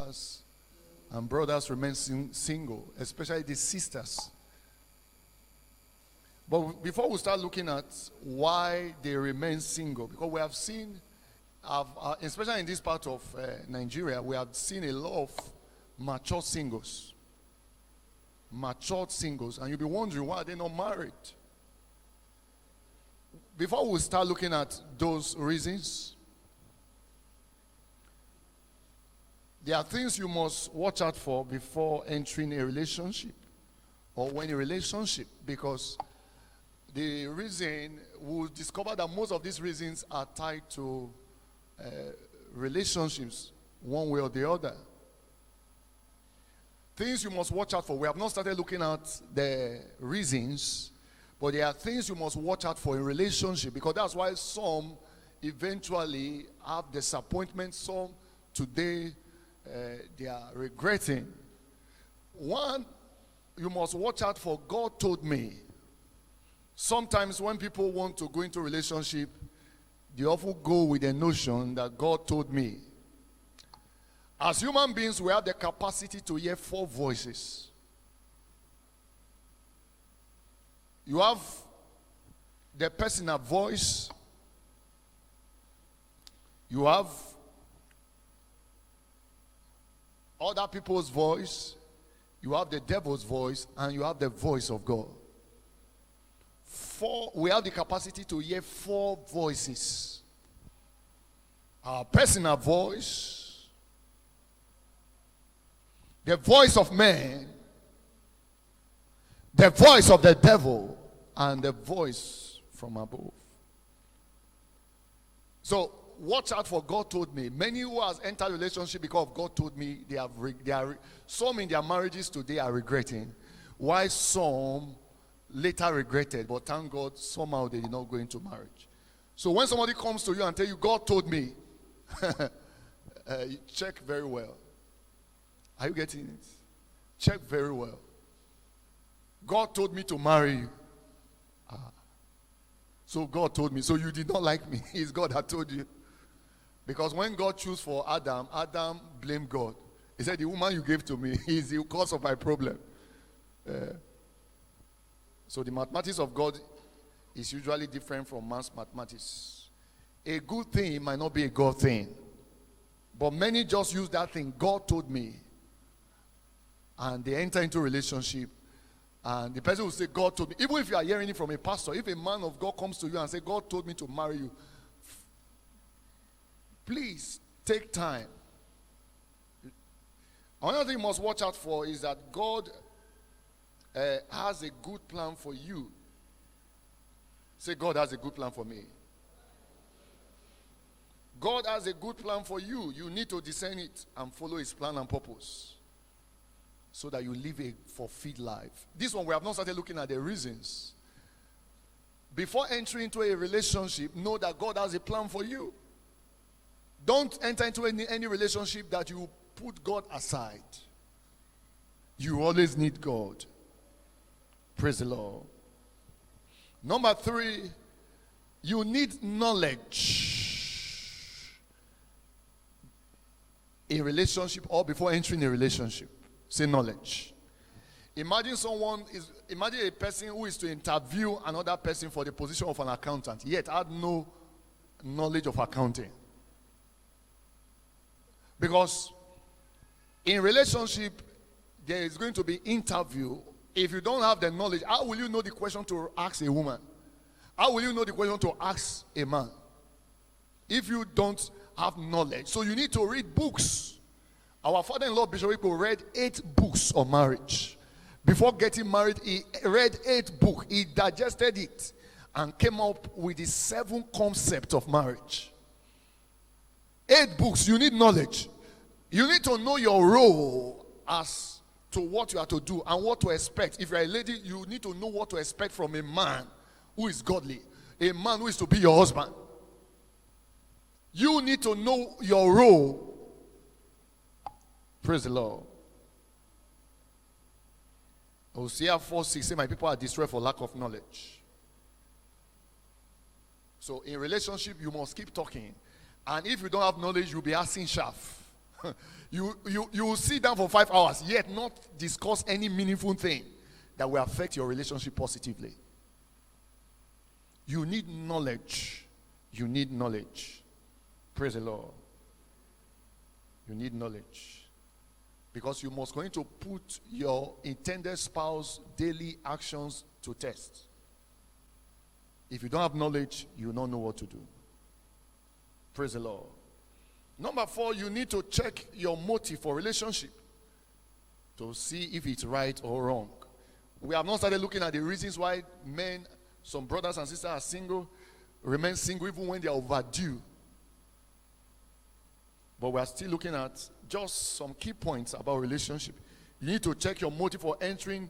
sisters and brothers remain single, especially the sisters. But before we start looking at why they remain single, because we have seen, especially in this part of Nigeria, we have seen a lot of matured singles. And you'll be wondering, why are they not married? Before we start looking at those reasons, there are things you must watch out for before entering a relationship or when a relationship, because the reason we'll discover that most of these reasons are tied to relationships one way or the other. Things you must watch out for. We have not started looking at the reasons, but there are things you must watch out for in relationship, because that's why some eventually have disappointment. Some today they are regretting. One, you must watch out for God told me. Sometimes when people want to go into a relationship, they often go with the notion that God told me. As human beings, we have the capacity to hear 4 voices. You have the personal voice. You have other people's voice. You have the devil's voice, and you have the voice of God. We have the capacity to hear 4 voices. Our personal voice, the voice of man, the voice of the devil, and the voice from above. So watch out for God told me. Many who has entered relationship because of God told me, some in their marriages today are regretting, while some later regretted, but thank God somehow they did not go into marriage. So when somebody comes to you and tell you, God told me, you check very well. Are you getting it? Check very well. God told me to marry you. So God told me. So you did not like me. It's God that told you. Because when God chose for Adam, Adam blamed God. He said, the woman you gave to me is the cause of my problem. So the mathematics of God is usually different from man's mathematics. A good thing might not be a God thing. But many just use that thing, God told me. And they enter into a relationship. And the person will say, God told me. Even if you are hearing it from a pastor, if a man of God comes to you and says, God told me to marry you, please take time. Another thing you must watch out for is that God has a good plan for you. Say, God has a good plan for me. God has a good plan for you. You need to discern it and follow his plan and purpose so that you live a fulfilled life. This one, we have not started looking at the reasons. Before entering into a relationship, know that God has a plan for you. Don't enter into any relationship that you put God aside. You always need God. Praise the Lord. Number 3, you need knowledge in relationship or before entering a relationship. Say knowledge. Imagine a person who is to interview another person for the position of an accountant, yet had no knowledge of accounting. Because in relationship, there is going to be interview. If you don't have the knowledge, how will you know the question to ask a woman? How will you know the question to ask a man? If you don't have knowledge. So you need to read books. Our father-in-law, Bishop Rico, read 8 books on marriage. Before getting married, he read 8 books. He digested it and came up with the 7 concepts of marriage. 8 books. You need knowledge. You need to know your role as to what you are to do and what to expect. If you're a lady, you need to know what to expect from a man who is godly. A man who is to be your husband. You need to know your role. Praise the Lord. Hosea 4:6 say, my people are destroyed for lack of knowledge. So in relationship, you must keep talking. And if you don't have knowledge, you'll be asking chaff. You will sit down for 5 hours, yet not discuss any meaningful thing that will affect your relationship positively. You need knowledge. You need knowledge. Praise the Lord. You need knowledge. Because you must going to put your intended spouse daily actions to test. If you don't have knowledge, you will not know what to do. Praise the Lord. Number 4, you need to check your motive for relationship to see if it's right or wrong. We have not started looking at the reasons why men, some brothers and sisters are single, remain single even when they are overdue. But we are still looking at just some key points about relationship. You need to check your motive for entering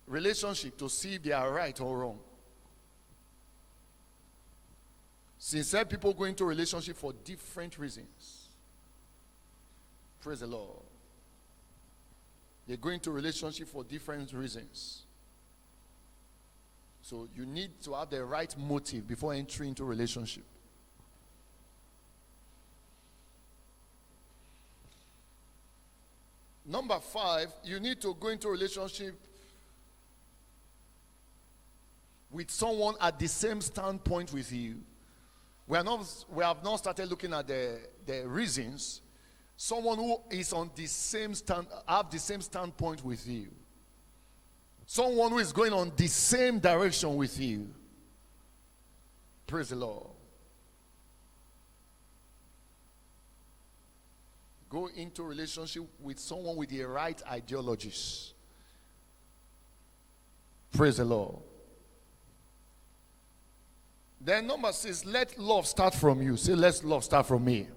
relationship to see if they are right or wrong. Sincere people go into relationship for different reasons. Praise the Lord. They go into relationship for different reasons. So you need to have the right motive before entering into relationship. Number 5, you need to go into a relationship with someone at the same standpoint with you. We have not started looking at the reasons. Someone who is on the same have the same standpoint with you. Someone who is going on the same direction with you. Praise the Lord. Go into a relationship with someone with the right ideologies. Praise the Lord. Then number 6, let love start from you. Say, let love start from me.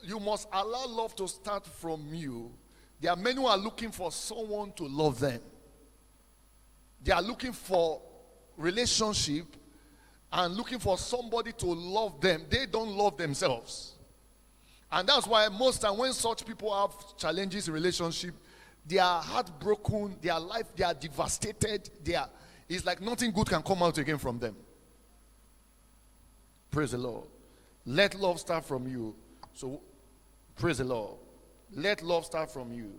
You must allow love to start from you. There are many who are looking for someone to love them. They are looking for relationship and looking for somebody to love them. They don't love themselves. And that's why most time when such people have challenges in relationship, they are heartbroken, their life, they are devastated, it's like nothing good can come out again from them. Praise the Lord. Let love start from you. So, praise the Lord. Let love start from you.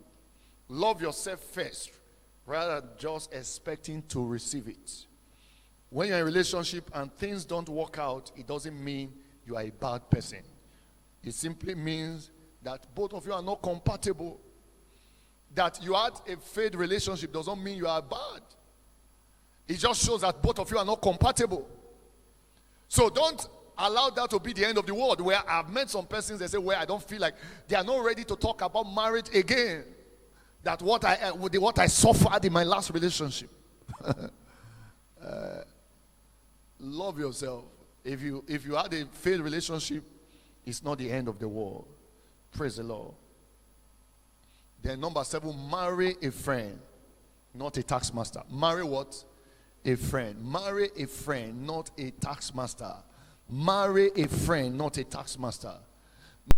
Love yourself first, rather than just expecting to receive it. When you're in a relationship and things don't work out, it doesn't mean you are a bad person. It simply means that both of you are not compatible. That you had a failed relationship doesn't mean you are bad. It just shows that both of you are not compatible. So don't allow that to be the end of the world. Where I've met some persons, they say, well, I don't feel like they are not ready to talk about marriage again. That what I suffered in my last relationship. Love yourself. If you had a failed relationship, it's not the end of the world. Praise the Lord. Then number 7, marry a friend, not a tax master. Marry what? A friend. Marry a friend, not a tax master. Marry a friend, not a tax master.